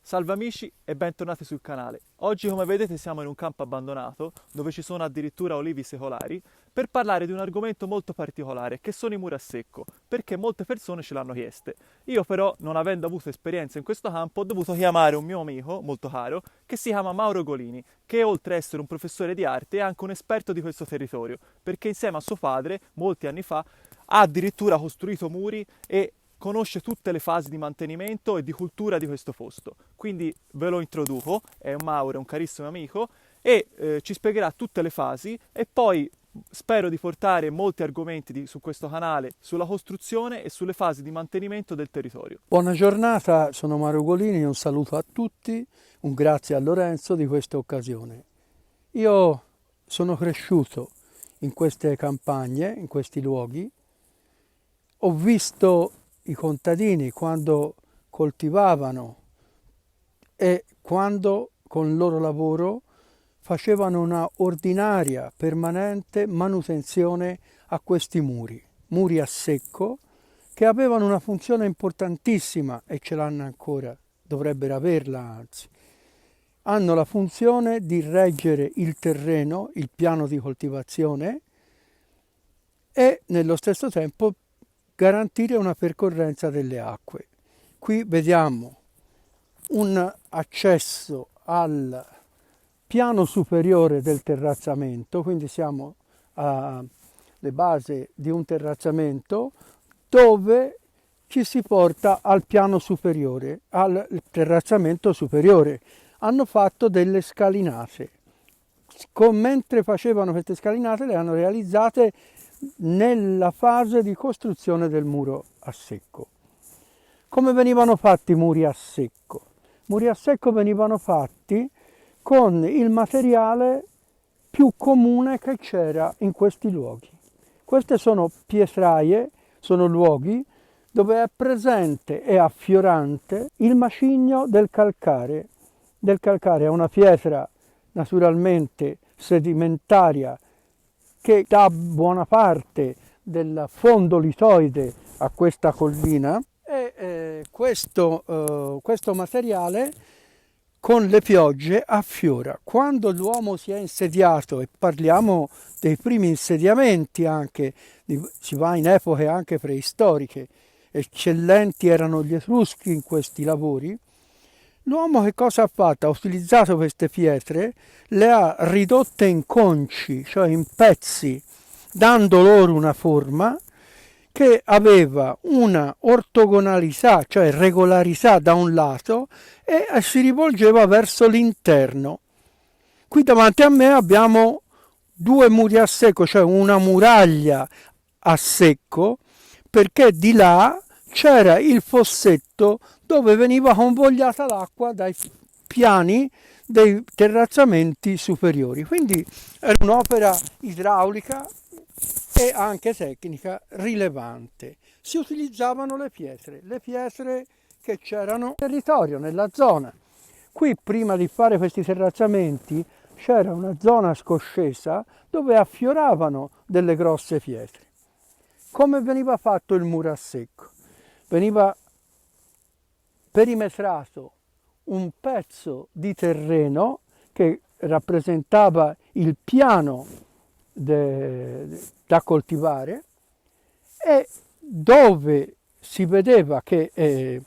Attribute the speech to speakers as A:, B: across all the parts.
A: Salve amici e bentornati sul canale. Oggi, come vedete, siamo in un campo abbandonato dove ci sono addirittura olivi secolari per parlare di un argomento molto particolare che sono i muri a secco, perché molte persone ce l'hanno chieste. Io però, non avendo avuto esperienza in questo campo, ho dovuto chiamare un mio amico molto caro che si chiama Mauro Golini, che oltre ad essere un professore di arte è anche un esperto di questo territorio, perché insieme a suo padre, molti anni fa, ha addirittura costruito muri e conosce tutte le fasi di mantenimento e di cultura di questo posto. Quindi ve lo introduco, è un Mauro, è un carissimo amico e ci spiegherà tutte le fasi e poi spero di portare molti argomenti su questo canale sulla costruzione e sulle fasi di mantenimento del territorio.
B: Buona giornata, sono Mauro Golini, un saluto a tutti, un grazie a Lorenzo di questa occasione. Io sono cresciuto in queste campagne, in questi luoghi, ho visto i contadini quando coltivavano e quando con il loro lavoro facevano una ordinaria, permanente manutenzione a questi muri a secco, che avevano una funzione importantissima e ce l'hanno ancora, dovrebbero averla anzi. Hanno la funzione di reggere il terreno, il piano di coltivazione e nello stesso tempo garantire una percorrenza delle acque. Qui vediamo un accesso al piano superiore del terrazzamento, quindi siamo alle basi di un terrazzamento dove ci si porta al piano superiore, al terrazzamento superiore. Hanno fatto delle scalinate. Mentre facevano queste scalinate le hanno realizzate nella fase di costruzione del muro a secco. Come venivano fatti i muri a secco? I muri a secco venivano fatti con il materiale più comune che c'era in questi luoghi. Queste sono pietraie, sono luoghi dove è presente e affiorante il macigno del calcare. Del calcare è una pietra naturalmente sedimentaria che dà buona parte del fondo litoide a questa collina e questo materiale con le piogge affiora. Quando l'uomo si è insediato, e parliamo dei primi insediamenti anche, si va in epoche anche preistoriche, eccellenti erano gli Etruschi in questi lavori, l'uomo che cosa ha fatto? Ha utilizzato queste pietre, le ha ridotte in conci, cioè in pezzi, dando loro una forma che aveva una ortogonalità, cioè regolarità da un lato, e si rivolgeva verso l'interno. Qui davanti a me abbiamo due muri a secco, cioè una muraglia a secco, perché di là c'era il fossetto dove veniva convogliata l'acqua dai piani dei terrazzamenti superiori. Quindi era un'opera idraulica e anche tecnica rilevante. Si utilizzavano le pietre che c'erano nel territorio, nella zona. Qui prima di fare questi terrazzamenti c'era una zona scoscesa dove affioravano delle grosse pietre. Come veniva fatto il muro a secco? Veniva perimetrato un pezzo di terreno che rappresentava il piano da coltivare e dove si vedeva che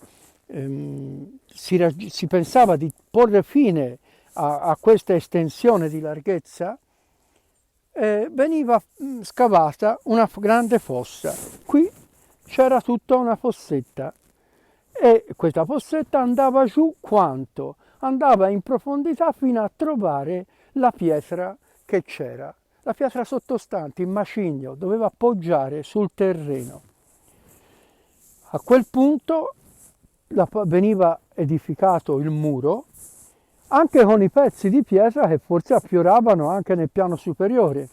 B: si pensava di porre fine a questa estensione di larghezza, veniva scavata una grande fossa. Qui c'era tutta una fossetta e questa fossetta andava giù quanto? Andava in profondità fino a trovare la pietra che c'era. La pietra sottostante, il macigno, doveva appoggiare sul terreno. A quel punto veniva edificato il muro, anche con i pezzi di pietra che forse affioravano anche nel piano superiore.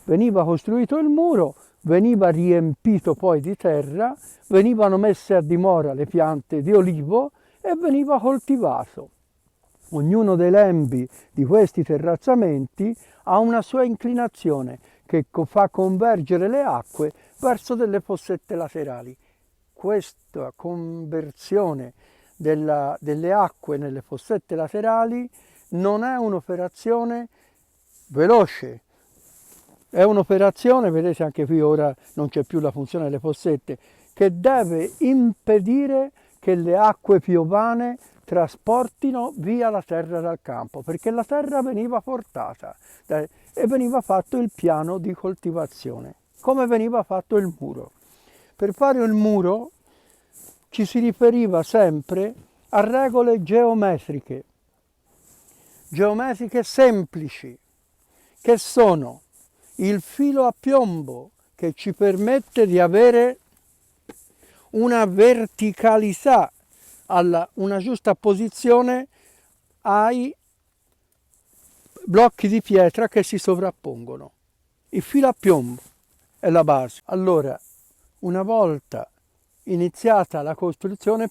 B: Veniva costruito il muro, veniva riempito poi di terra, venivano messe a dimora le piante di olivo e veniva coltivato. Ognuno dei lembi di questi terrazzamenti ha una sua inclinazione che fa convergere le acque verso delle fossette laterali. Questa conversione delle acque nelle fossette laterali non è un'operazione veloce, è un'operazione, vedete anche qui ora non c'è più la funzione delle fossette, che deve impedire che le acque piovane trasportino via la terra dal campo, perché la terra veniva portata e veniva fatto il piano di coltivazione, come veniva fatto il muro. Per fare il muro ci si riferiva sempre a regole geometriche semplici, che sono il filo a piombo che ci permette di avere una verticalità, una giusta posizione ai blocchi di pietra che si sovrappongono. Il filo a piombo è la base. Allora, una volta iniziata la costruzione,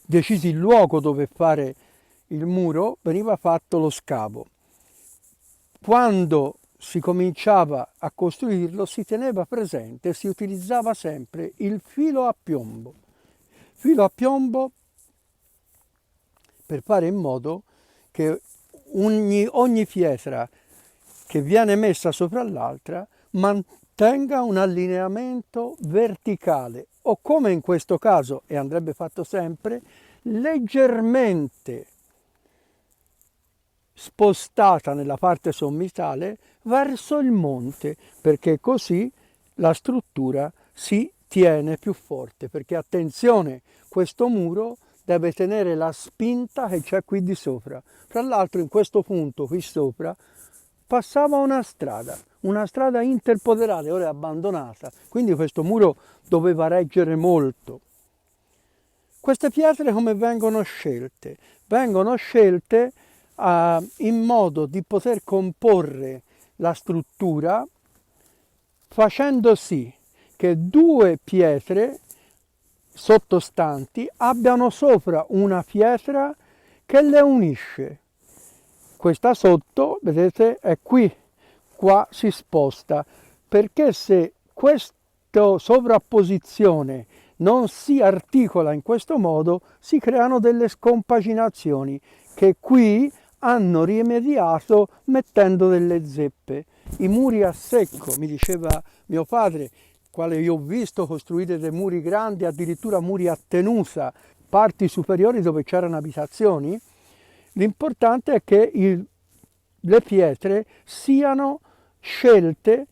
B: decisi il luogo dove fare il muro, veniva fatto lo scavo. Quando si cominciava a costruirlo si teneva presente, si utilizzava sempre il filo a piombo. Filo a piombo per fare in modo che ogni pietra che viene messa sopra l'altra mantenga un allineamento verticale o, come in questo caso, e andrebbe fatto sempre, leggermente spostata nella parte sommitale verso il monte, perché così la struttura si tiene più forte, perché attenzione, questo muro deve tenere la spinta che c'è qui di sopra. Tra l'altro in questo punto qui sopra passava una strada interpoderale, ora è abbandonata, quindi questo muro doveva reggere molto. Queste pietre come vengono scelte? Vengono scelte in modo di poter comporre la struttura facendo sì che due pietre sottostanti abbiano sopra una pietra che le unisce. Questa sotto, vedete, è qui, qua si sposta, perché se questa sovrapposizione non si articola in questo modo, si creano delle scompaginazioni che qui hanno rimediato mettendo delle zeppe. I muri a secco, mi diceva mio padre, quale io ho visto costruire dei muri grandi, addirittura muri a tenusa, parti superiori dove c'erano abitazioni. L'importante è che le pietre siano scelte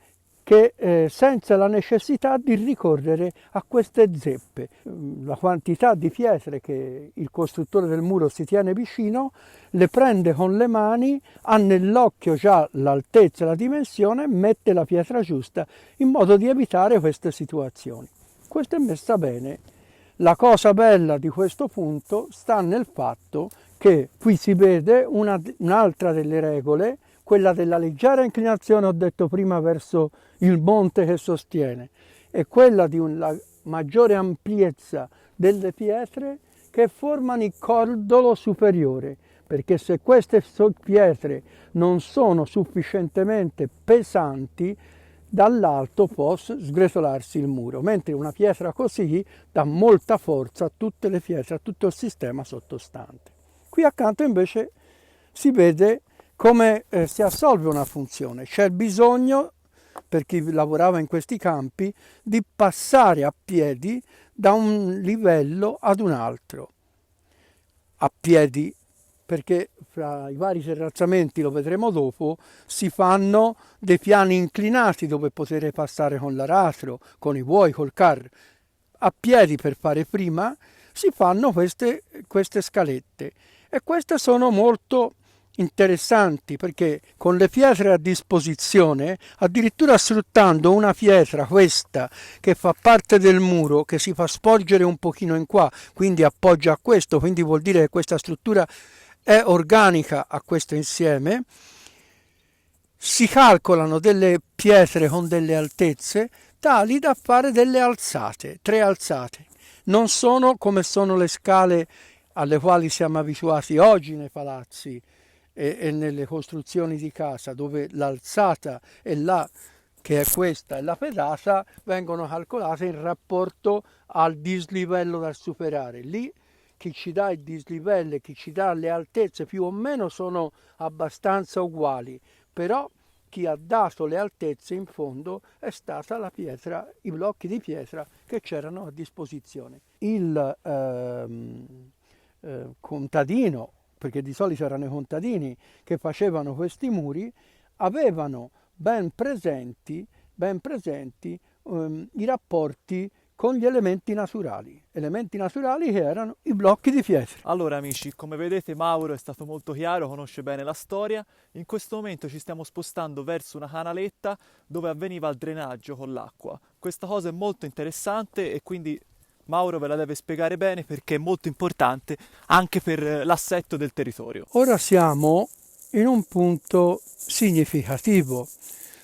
B: che senza la necessità di ricorrere a queste zeppe. La quantità di pietre che il costruttore del muro si tiene vicino, le prende con le mani, ha nell'occhio già l'altezza e la dimensione, mette la pietra giusta in modo di evitare queste situazioni. Questo è messa bene. La cosa bella di questo punto sta nel fatto che qui si vede un'altra delle regole, quella della leggera inclinazione, ho detto prima, verso il monte che sostiene, e quella di una maggiore ampiezza delle pietre che formano il cordolo superiore, perché se queste pietre non sono sufficientemente pesanti, dall'alto può sgretolarsi il muro, mentre una pietra così dà molta forza a tutte le pietre, a tutto il sistema sottostante. Qui accanto invece si vede come si assolve una funzione. C'è bisogno, per chi lavorava in questi campi, di passare a piedi da un livello ad un altro. A piedi, perché fra i vari terrazzamenti, lo vedremo dopo, si fanno dei piani inclinati dove poter passare con l'aratro, con i buoi, col carro. A piedi, per fare prima, si fanno queste scalette, e queste sono molto interessanti perché con le pietre a disposizione, addirittura sfruttando una pietra, questa che fa parte del muro, che si fa sporgere un pochino in qua, quindi appoggia a questo, quindi vuol dire che questa struttura è organica a questo insieme, si calcolano delle pietre con delle altezze tali da fare delle alzate, 3 alzate. Non sono come sono le scale alle quali siamo abituati oggi nei palazzi e nelle costruzioni di casa, dove l'alzata e che è questa, e la pedata vengono calcolate in rapporto al dislivello da superare. Lì chi ci dà il dislivello, chi ci dà le altezze più o meno sono abbastanza uguali, però chi ha dato le altezze in fondo è stata la pietra, i blocchi di pietra che c'erano a disposizione. Il contadino, perché di solito erano i contadini che facevano questi muri, avevano ben presenti i rapporti con gli elementi naturali che erano i blocchi di pietra.
A: Allora amici, come vedete Mauro è stato molto chiaro, conosce bene la storia. In questo momento ci stiamo spostando verso una canaletta dove avveniva il drenaggio con l'acqua. Questa cosa è molto interessante e quindi Mauro ve la deve spiegare bene perché è molto importante anche per l'assetto del territorio.
B: Ora siamo in un punto significativo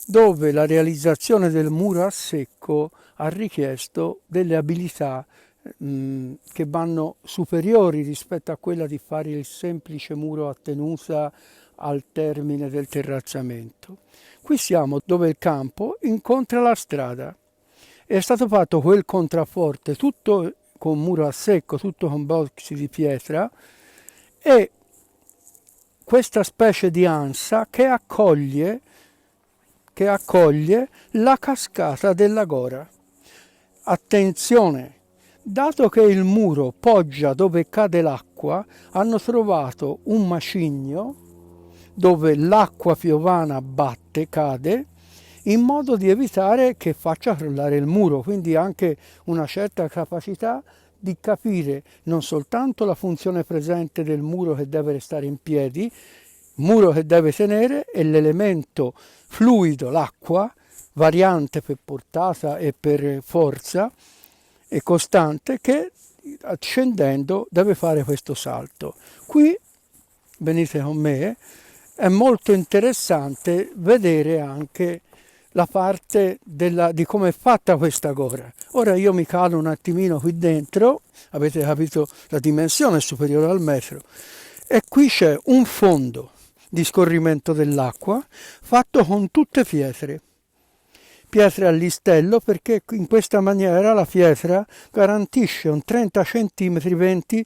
B: dove la realizzazione del muro a secco ha richiesto delle abilità che vanno superiori rispetto a quella di fare il semplice muro a tenuta al termine del terrazzamento. Qui siamo dove il campo incontra la strada. È stato fatto quel contrafforte tutto con muro a secco, tutto con blocchi di pietra e questa specie di ansa che accoglie la cascata della Gora. Attenzione, dato che il muro poggia dove cade l'acqua, hanno trovato un macigno dove l'acqua piovana cade, in modo di evitare che faccia crollare il muro, quindi anche una certa capacità di capire non soltanto la funzione presente del muro che deve restare in piedi, muro che deve tenere, e l'elemento fluido, l'acqua, variante per portata e per forza, e costante, che scendendo deve fare questo salto. Qui, venite con me, è molto interessante vedere anche la parte di come è fatta questa gora. Ora io mi calo un attimino qui dentro, avete capito la dimensione è superiore al metro, e qui c'è un fondo di scorrimento dell'acqua fatto con tutte pietre a listello, perché in questa maniera la pietra garantisce un 30 cm 20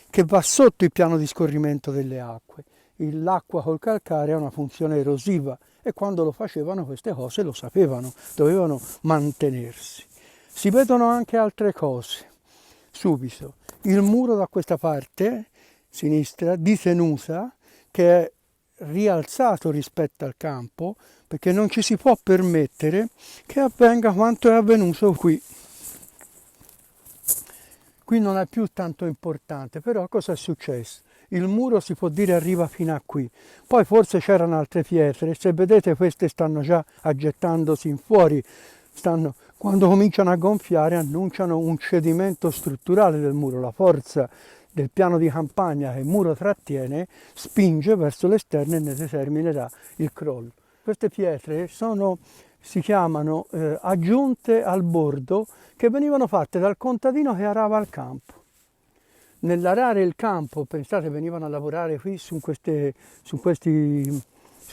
B: che va sotto il piano di scorrimento delle acque. L'acqua col calcare ha una funzione erosiva e quando lo facevano queste cose lo sapevano, dovevano mantenersi. Si vedono anche altre cose. Subito, il muro da questa parte, sinistra, di tenuta, che è rialzato rispetto al campo, perché non ci si può permettere che avvenga quanto è avvenuto qui. Qui non è più tanto importante, però cosa è successo? Il muro si può dire arriva fino a qui, poi forse c'erano altre pietre, se vedete queste stanno già aggettandosi in fuori, quando cominciano a gonfiare annunciano un cedimento strutturale del muro, la forza del piano di campagna che il muro trattiene spinge verso l'esterno e ne determinerà il crollo. Queste pietre si chiamano aggiunte al bordo, che venivano fatte dal contadino che arava il campo. Nell'arare il campo, pensate, venivano a lavorare qui sui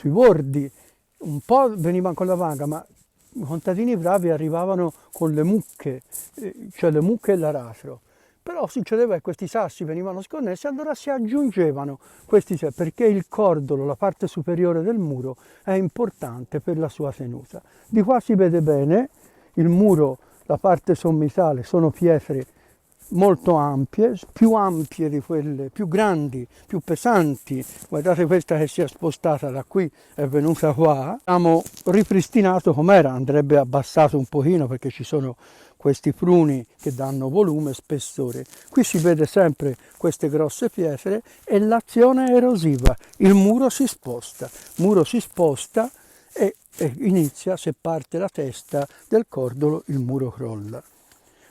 B: bordi, un po' venivano con la vanga, ma i contadini bravi arrivavano con le mucche, cioè le mucche e l'aratro. Però succedeva che questi sassi venivano sconnessi, allora si aggiungevano questi, perché il cordolo, la parte superiore del muro, è importante per la sua tenuta. Di qua si vede bene, il muro, la parte sommitale, sono pietre molto ampie di quelle, più grandi, più pesanti. Guardate questa che si è spostata da qui, è venuta qua. Abbiamo ripristinato com'era, andrebbe abbassato un pochino perché ci sono questi pruni che danno volume e spessore. Qui si vede sempre queste grosse pietre e l'azione è erosiva. Il muro si sposta e inizia, se parte la testa del cordolo, il muro crolla.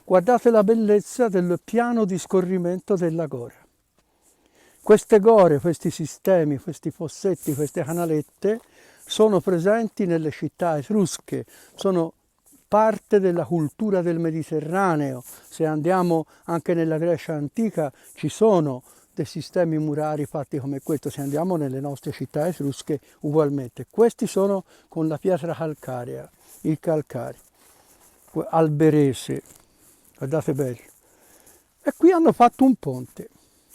B: Guardate la bellezza del piano di scorrimento della Gora. Queste gore, questi sistemi, questi fossetti, queste canalette sono presenti nelle città etrusche, sono parte della cultura del Mediterraneo. Se andiamo anche nella Grecia antica ci sono dei sistemi murari fatti come questo, se andiamo nelle nostre città etrusche ugualmente. Questi sono con la pietra calcarea, il calcare, alberese. Guardate bene. E qui hanno fatto un ponte.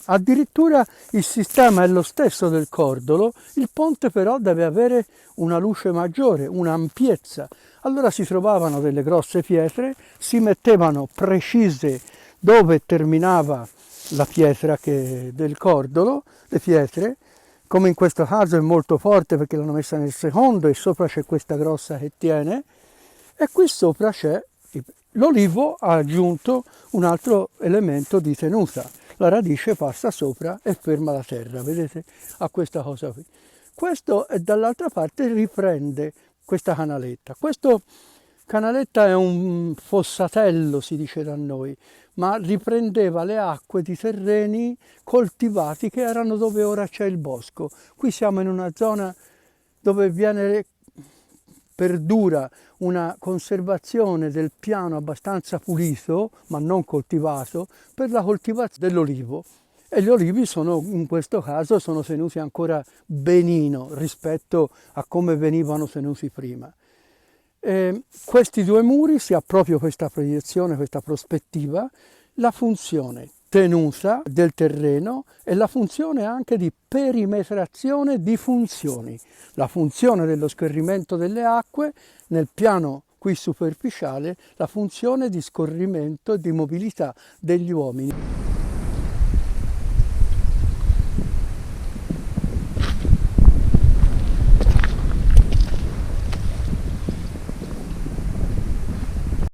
B: Addirittura il sistema è lo stesso del cordolo, il ponte però deve avere una luce maggiore, un'ampiezza. Allora si trovavano delle grosse pietre, si mettevano precise dove terminava la pietra del cordolo, le pietre, come in questo caso è molto forte perché l'hanno messa nel secondo e sopra c'è questa grossa che tiene, e qui sopra c'è l'olivo, ha aggiunto un altro elemento di tenuta. La radice passa sopra e ferma la terra, vedete? Ha questa cosa qui. Questo dall'altra parte riprende questa canaletta. Questo canaletta è un fossatello, si dice da noi, ma riprendeva le acque di terreni coltivati che erano dove ora c'è il bosco. Qui siamo in una zona dove perdura una conservazione del piano abbastanza pulito, ma non coltivato, per la coltivazione dell'olivo. E gli olivi in questo caso sono tenuti ancora benino rispetto a come venivano tenuti prima. Questi due muri si ha proprio questa proiezione, questa prospettiva, la funzione tenuta del terreno e la funzione anche di perimetrazione di funzioni, la funzione dello scorrimento delle acque nel piano qui superficiale, la funzione di scorrimento e di mobilità degli uomini.